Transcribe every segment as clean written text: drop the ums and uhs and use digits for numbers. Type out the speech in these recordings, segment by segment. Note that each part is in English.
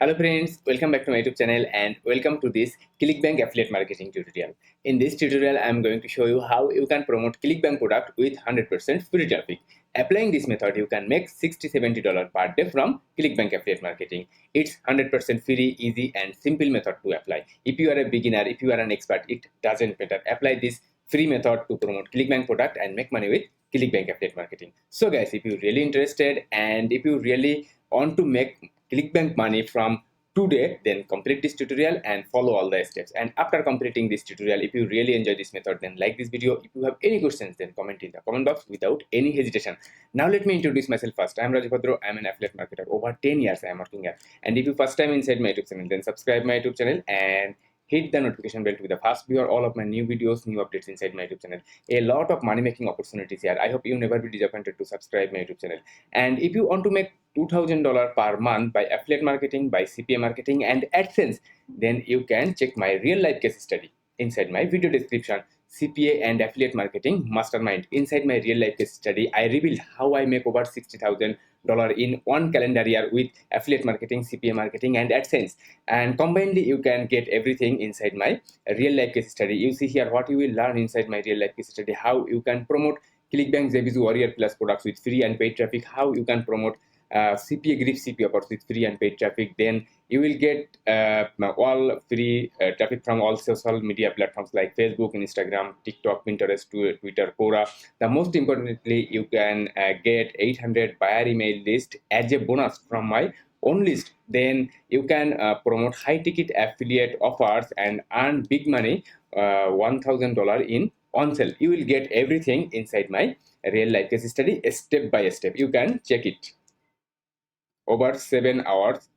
Hello friends, welcome back to my YouTube channel and welcome to this Clickbank affiliate marketing tutorial. In this tutorial, I am going to show you how you can promote Clickbank product with 100% free traffic. Applying this method, you can make $60-70 per day from Clickbank affiliate marketing. It's 100% free, easy and simple method to apply. If you are a beginner, if you are an expert, it doesn't matter. Apply this free method to promote Clickbank product and make money with Clickbank affiliate marketing. So guys, if you're really interested and if you really want to make Clickbank money from today, then complete this tutorial and follow all the steps. And after completing this tutorial, if you really enjoy this method, then like this video. If you have any questions, then comment in the comment box without any hesitation. Now let me introduce myself first. I am Raju Bhadra. I am an affiliate marketer. Over 10 years I am working here. And if you first time inside my YouTube channel, then subscribe my YouTube channel and hit the notification bell to be the first viewer all of my new videos, new updates inside my YouTube channel. A lot of money making opportunities here. I hope you never be disappointed to subscribe my YouTube channel. And if you want to make $2,000 per month by affiliate marketing, by CPA marketing and AdSense, then you can check my real life case study inside my video description. CPA and affiliate marketing mastermind. Inside my real life case study, I revealed how I make over $60,000 in one calendar year with affiliate marketing, CPA marketing and AdSense. And combinedly, you can get everything inside my real life case study. You see here what you will learn inside my real life case study: how you can promote Clickbank JB's Warrior Plus products with free and paid traffic, how you can promote CPA Grip CPA offers with free and paid traffic. Then you will get all free traffic from all social media platforms like Facebook, Instagram, TikTok, Pinterest, Twitter, Quora. The most importantly, you can get 800 buyer email list as a bonus from my own list. Then you can promote high ticket affiliate offers and earn big money, $1,000 in on sale. You will get everything inside my real life case study step by step. You can check it over 7 hours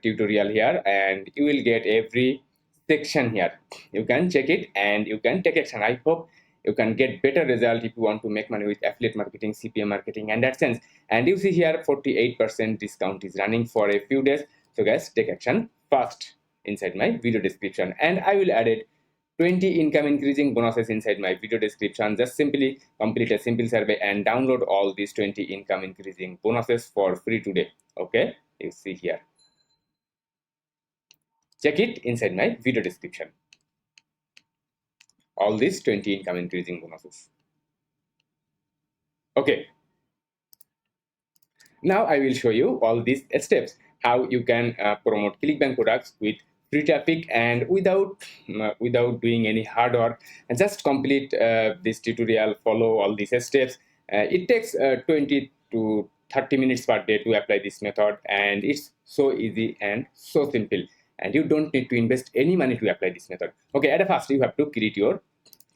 tutorial here, and you will get every section here. You can check it and you can take action. I hope you can get better result if you want to make money with affiliate marketing, CPA marketing and AdSense. And you see here 48% discount is running for a few days. So guys, take action fast inside my video description, and I will add it 20 income increasing bonuses inside my video description. Just simply complete a simple survey and download all these 20 income increasing bonuses for free today. Okay, you see here. Check it inside my video description. All these 20 income increasing bonuses. Okay. Now I will show you all these steps, how you can promote Clickbank products with free traffic and without doing any hard work. And just complete this tutorial, follow all these steps. It takes 20 to 30 minutes per day to apply this method, and it's so easy and so simple, and you don't need to invest any money to apply this method. Okay, at first you have to create your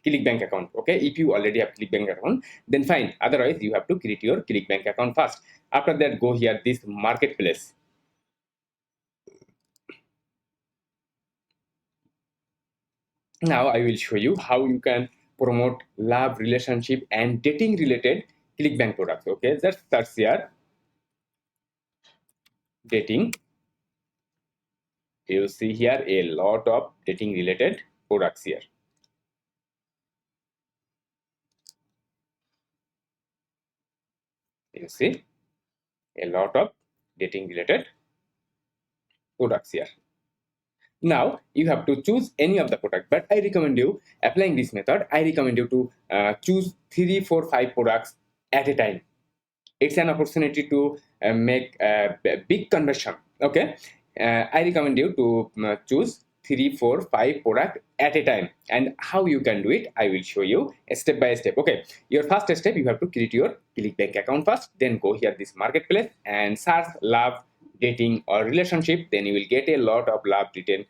Clickbank account. Okay, if you already have Clickbank account, then fine. Otherwise, you have to create your Clickbank account first. After that, go here, this marketplace. Now I will show you how you can promote love, relationship and dating related Clickbank products. Okay, just search here dating. You see here a lot of dating related products here. You see a lot of dating related products here. Now you have to choose any of the product, but I recommend you applying this method. I recommend you to choose 3, 4, 5 products at a time. It's an opportunity to make a big conversion. Okay, I recommend you to choose 3, 4, 5 product at a time. And how you can do it, I will show you step by step. Okay, your first step, you have to create your Clickbank account first. Then go here this marketplace and search love, dating or relationship. Then you will get a lot of love, dating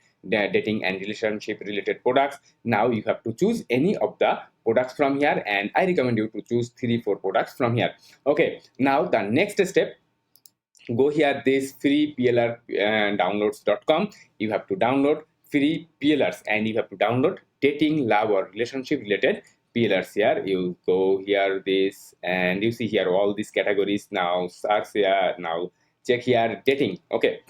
and relationship related products. Now you have to choose any of the products from here, and I recommend you to choose 3, 4 products from here. Okay, now the next step, go here this free PLR downloads.com. You have to download free PLRs, and you have to download dating, love or relationship related PLRs. Here you go here this, and you see here all these categories. Now search here, now check here dating. Okay,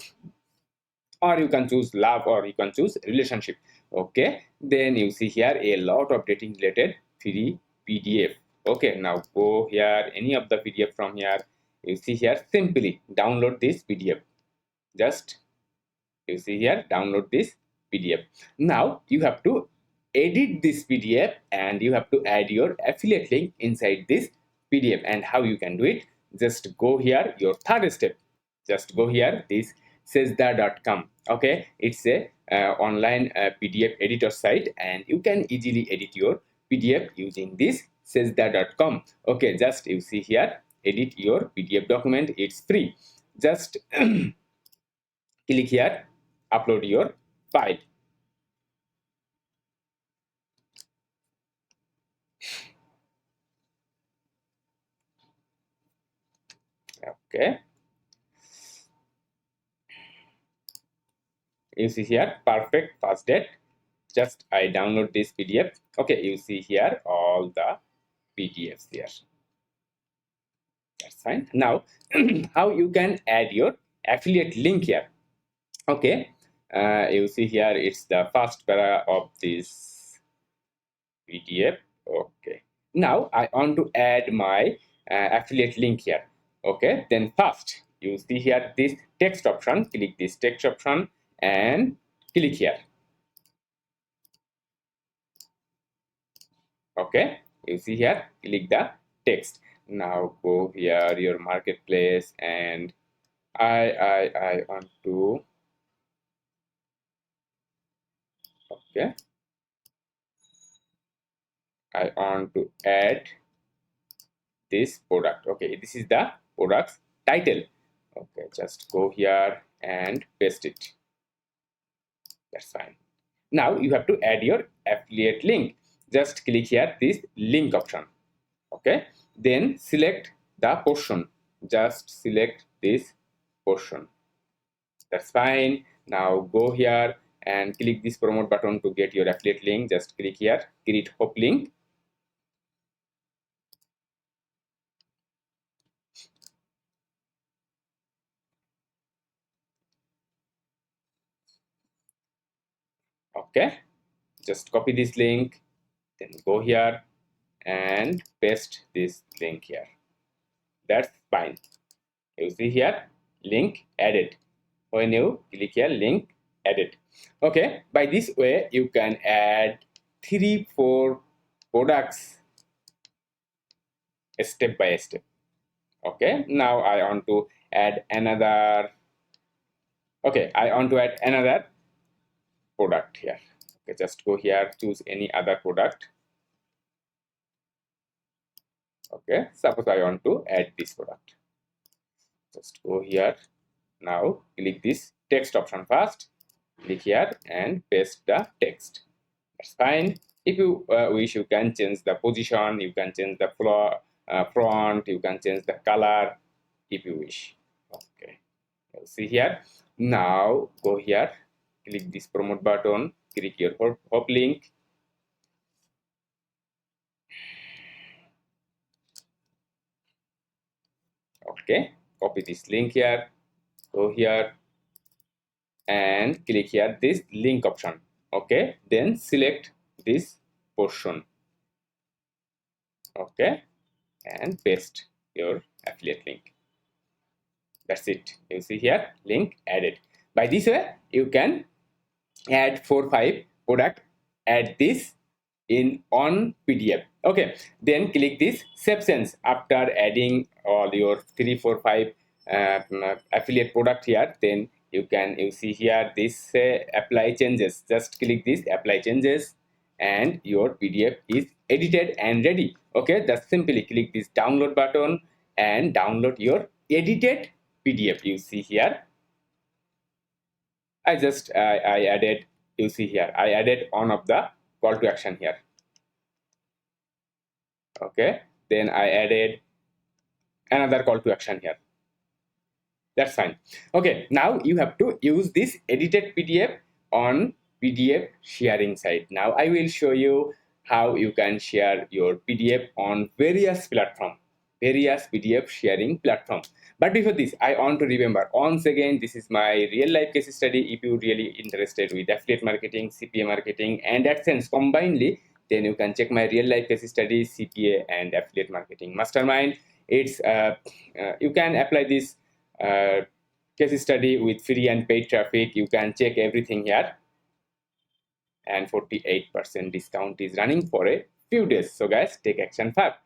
or you can choose love or you can choose relationship. Okay, then you see here a lot of dating related free PDF. Okay, now go here any of the PDF from here. You see here, simply download this PDF. Just You see here, download this PDF. Now you have to edit this PDF and you have to add your affiliate link inside this PDF. And how you can do it? Just go here, your third step. Just go here, this sesda.com. Okay, it's a online PDF editor site, and you can easily edit your PDF using this sesda.com. Okay, just you see here, edit your PDF document. It's free. Just click here, upload your file. Okay, you see here, perfect first date. Just I download this PDF. Okay, you see here all the PDFs here. That's fine. Now how you can add your affiliate link here? Okay, you see here, it's the first para of this PDF. Okay, now I want to add my affiliate link here. Okay, then first you see here this text option. Click this text option and click here. Okay, you see here, click the text. Now go here, your marketplace, and I want to, okay, I want to add this product. Okay, this is the product's title. Okay, just go here and paste it. That's fine. Now you have to add your affiliate link. Just click here this link option. Okay, then select the portion. Just select this portion. That's fine. Now go here and click this promote button to get your affiliate link. Just click here, create hook link. Okay, just copy this link, then go here and paste this link here. That's fine. You see here, link added. When you click here, link added. Okay, by this way you can add 3-4 products step by step. Okay, now I want to add another. Okay, I want to add another product here. Okay, just go here, choose any other product. Okay, suppose I want to add this product. Just go here. Now click this text option first. Click here and paste the text. That's fine. If you wish, you can change the position, you can change the font, you can change the color if you wish. Okay, you see here. Now go here, click this promote button, click your hop link. Okay, copy this link here, go here and click here this link option. Okay, then select this portion. Okay, and paste your affiliate link. That's it. You see here, link added. By this way you can add 4-5 product, add this in on PDF. Okay, then click this save change. After adding all your 3-4-5 affiliate product here, then you see here this apply changes. Just click this apply changes and your PDF is edited and ready. Okay, just simply click this download button and download your edited PDF. You see here, I added, you see here, I added one of the call to action here. Okay, then I added another call to action here. That's fine. Okay, now you have to use this edited PDF on PDF sharing site. Now I will show you how you can share your PDF on various platforms, various PDF sharing platforms. But before this, I want to remember once again, this is my real life case study. If you really interested with affiliate marketing, CPA marketing, and AdSense combinedly, then you can check my real life case study, CPA and affiliate marketing mastermind. It's you can apply this case study with free and paid traffic. You can check everything here, and 48% discount is running for a few days. So guys, take action fast.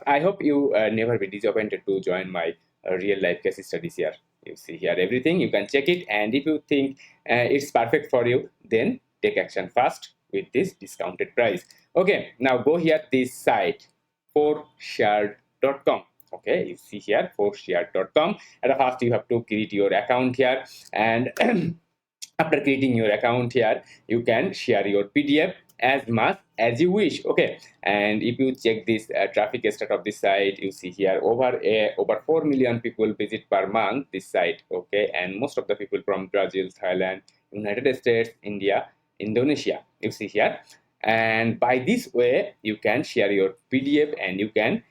I hope you never be disappointed to join my real life case studies here. You see here everything, you can check it, and if you think it's perfect for you, then take action fast with this discounted price. Okay, now go here, this site 4shared.com. Okay, you see here 4shared.com. At first you have to create your account here, and after creating your account here, you can share your PDF as much as you wish. Okay, and if you check this traffic stat of this site, you see here over 4 million people visit per month this site. Okay, and most of the people from Brazil, Thailand, United States, India, Indonesia, you see here. And by this way, you can share your PDF, and you can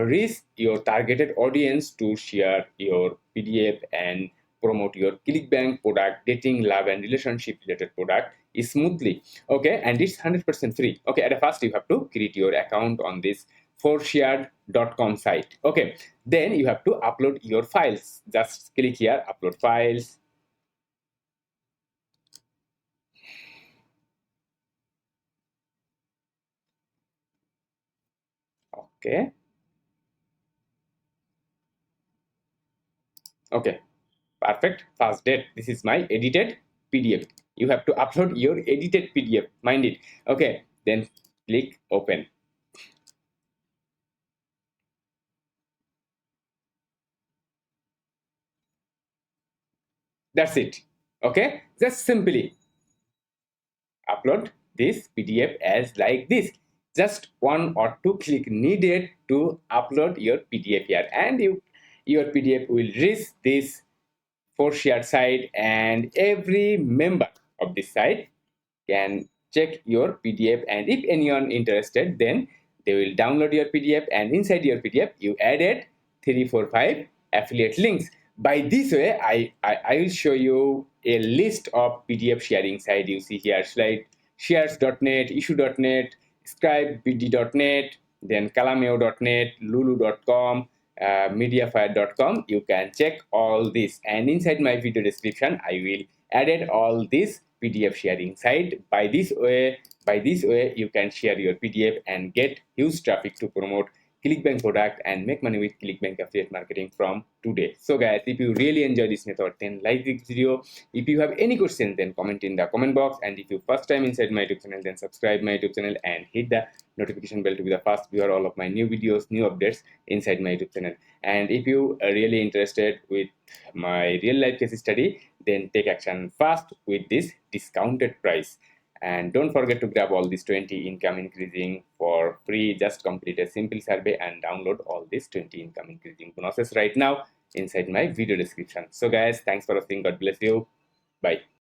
reach your targeted audience to share your PDF and promote your Clickbank product, dating, love, and relationship related product smoothly. Okay, and it's 100% free. Okay, at first you have to create your account on this 4shared.com site. Okay, then you have to upload your files. Just click here, upload files. Okay. Okay, perfect. First date. This is my edited PDF. You have to upload your edited PDF. Mind it. Okay, then click open. That's it. Okay, just simply upload this PDF as like this. Just one or two click needed to upload your PDF here, and your PDF will reach this 4shared site, and every member of this site can check your PDF, and if anyone interested, then they will download your PDF, and inside your PDF you added 345 affiliate links. By this way, I will show you a list of PDF sharing site. You see here slide shares.net, issue.net, scribebd.net, then calameo.net, lulu.com, mediafire.com. You can check all this, and inside my video description I will added all this PDF sharing site. By this way you can share your PDF and get huge traffic to promote Clickbank product and make money with Clickbank affiliate marketing from today. So guys, if you really enjoy this method, then like this video. If you have any questions, then comment in the comment box, and if you first time inside my YouTube channel, then subscribe my YouTube channel and hit the notification bell to be the first viewer all of my new videos, new updates inside my YouTube channel. And if you are really interested with my real life case study, then take action fast with this discounted price. And don't forget to grab all these 20 income increasing for free. Just complete a simple survey and download all these 20 income increasing bonuses right now inside my video description. So guys, thanks for watching. God bless you. Bye.